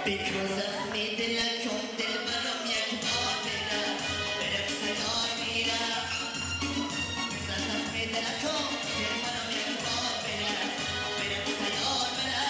Because of me دلکم دل برام یک بار میره برم صدای میره Because of me دلکم دل برام یک بار میره برم صدای میره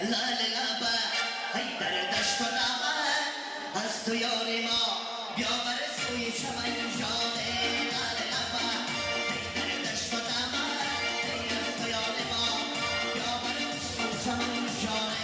لاله لبه ای در دشت و نمه از تو یاری ما بیا بر سوی چمن جانه لاله لبه ای در دشت و نمه ای از تو یاری ما بیا بر سوی چمن جانه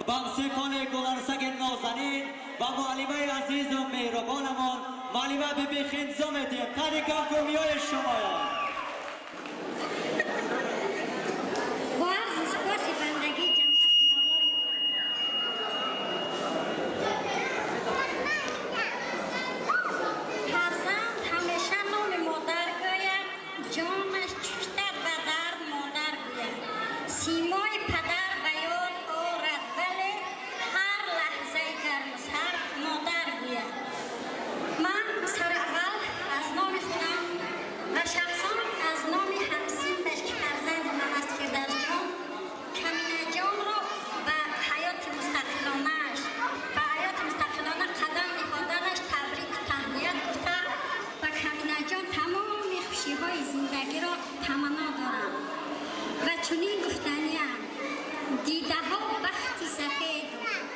بانسیکان گلارسک نازنین و معلمه عزیز و مهربانمان معلمه بیبی خینزامتیم تاریکا کومیای شمایان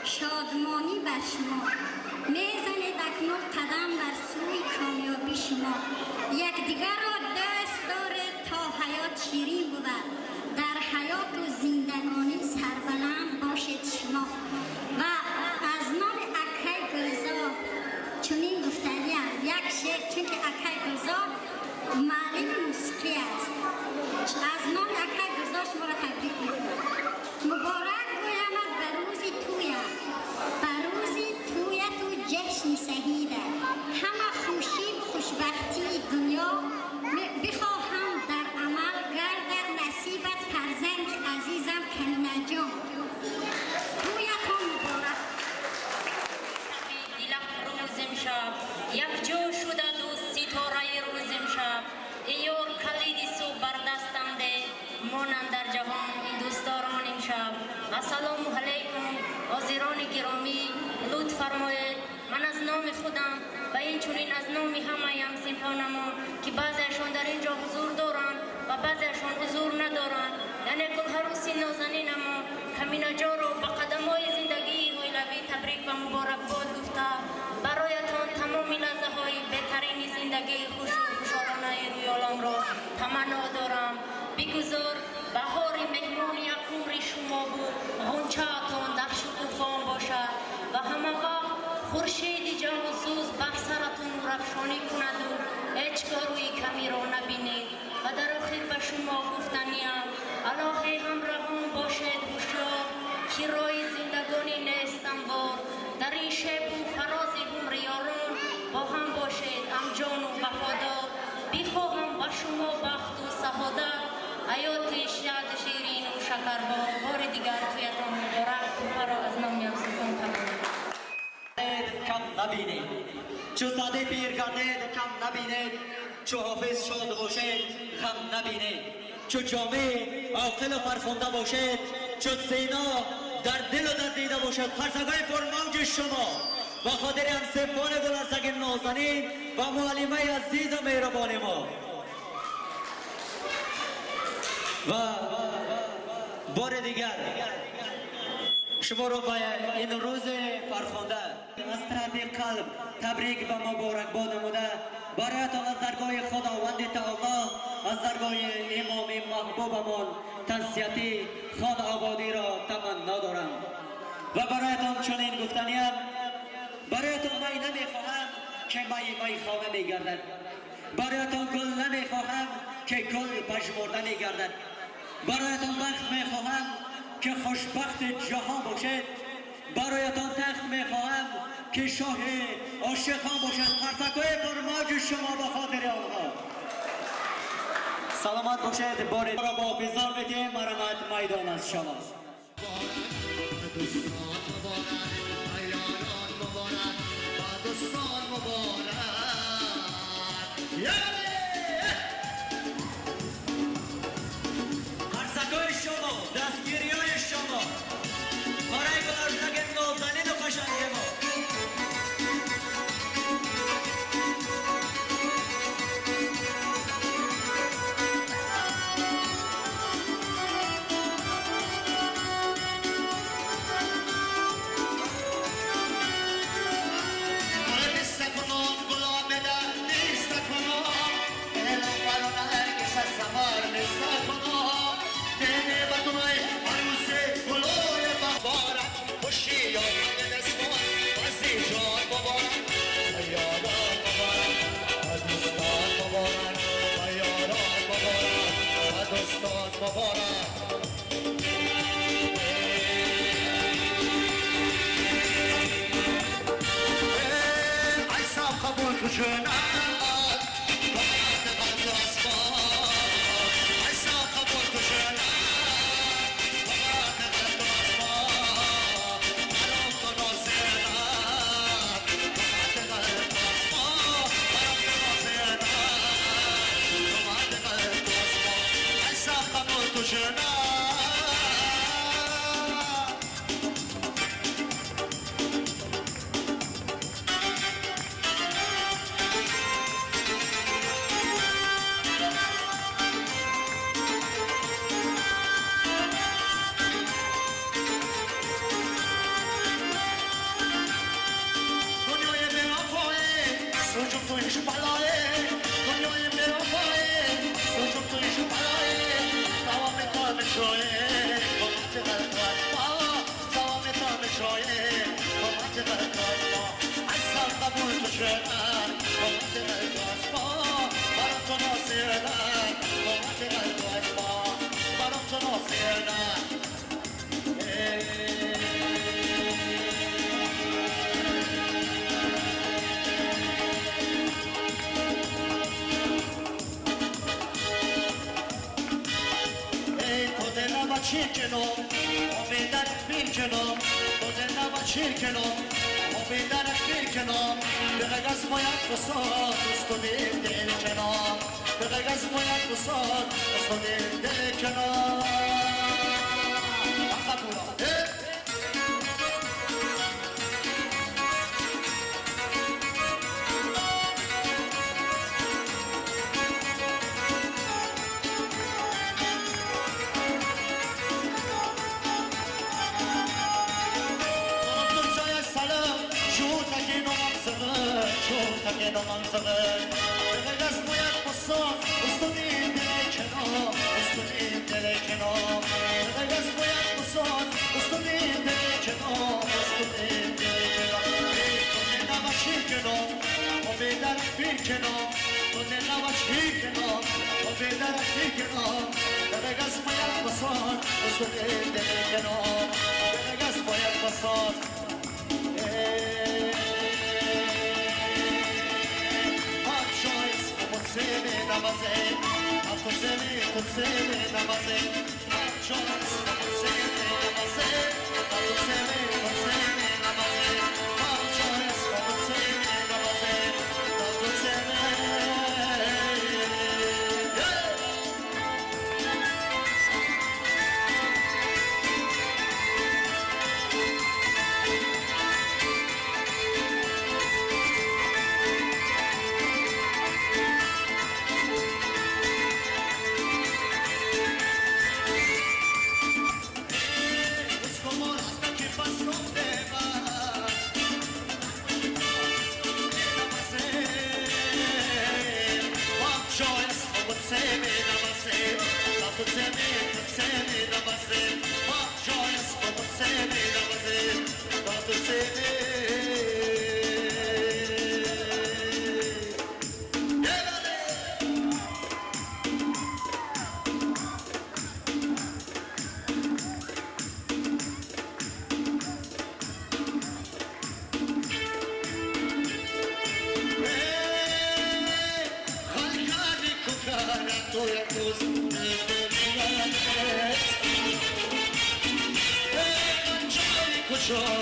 شادمانی بر شما میزنید اکنون قدم بر سوی کامیابی شما یکدیگر را دست دارید تا حیات شیرین بود در حیات و زندگانی سربلند باشید شما و از نام اکای گلزار چنین گفتنیم یک شعر چون که اکای گلزار معلم موسیقی است از نام اکای گلزار شما را تبریک میکنم مبارک گویمت به روزی تویت به روزی تویت و جشن سهیده همه خوشی و خوشبختی دنیا بخواهم در عمل گردد نصیب هستند در جهان این دوستداران امشب. السلام علیکم حاضران گرامی، لطف فرمایید من از نام خودم و این چنین از نام همه همصنفانمان که بعضیشان در اینجا حضور دارند و بعضیشان حضور ندارند، یعنی گلعروس نازنین ما کمینه جا رو به قدم‌های زندگی هویلوی تبریک و مبارکباد گفته برایتان تمام لحظه های بهترین زندگی خوش و خوشحالانه روی عالم را تمنا دارم. بگذار بهار مهمان یک عمر شما بود، غنچه‌تان در شکوفان باشد و همه وقت خورشید جهانسوز بر سرتون نورافشانی کند و هیچگاه روی کمی را نبینید. و در آخر به شما گفتنیم الهی همراهان باشد هوشیار که راه زندگانی نیست هموار. در این شب و فراز عمر یاران با هم باشد همجان و وفادار. بخواهم به شما بخت و سعادت، حیات شاد شیرین و شکربار. بار دیگر تویتان مبارک. فرا از نامی همسفان کنم کم نبینید، چو زاده پیر گردید کم نبینید، چو حافظ شاد باشید غم نبینید، چو جامع عاقل و فرخنده باشید، چو سینا در دل و در دیده باشد. خرسگاه پرموج شما و خاطر همصنفان گلرسک نازنین و معلمه عزیز و مهربان ما و بار دیگر شما رو به این روز فرخنده از طرف قلب تبریک و مبارکباد نموده برایتان از درگاه خداوند تعالی از درگاه امام محبوبمان تنصیتی خان آبادی را تمنا دارم و برایتان چنین گفتنیم برایتان می نمیخواهم که می خانه میگردد، برایتان گل نمیخواهم که گل پژمرده میگردد، برایتان بخت میخواهم که خوشبخت جهان باشد، برایتان تخت میخواهم که شاه عاشقان باشد. خرسکای پرموج شما به خاطر آنها سلامت باشد. بار را با حافظان میتیم. مرحمت میدان از شماست. خرسکای شما، دستگیری های شما برای گلرسک نازنین و قشنگ ما. غیر از باید بساد استاد دل کنار تکه منطقه غیر از باید بسان استونیم دل کنار استونیم دل کنار غیر از باید بسان استونیم دل کنار استونیم دل کنار تو نباشی کنار و به درک بی کنار تو نباشی کنار و به درک بی کنار غیر از باید بسان استونیم دل کنار غیر از باید بسان Seni namaze, afto seni namaze, chans, seni namaze, afto seni namaze, chans, seni namaze, afto seni. Sure.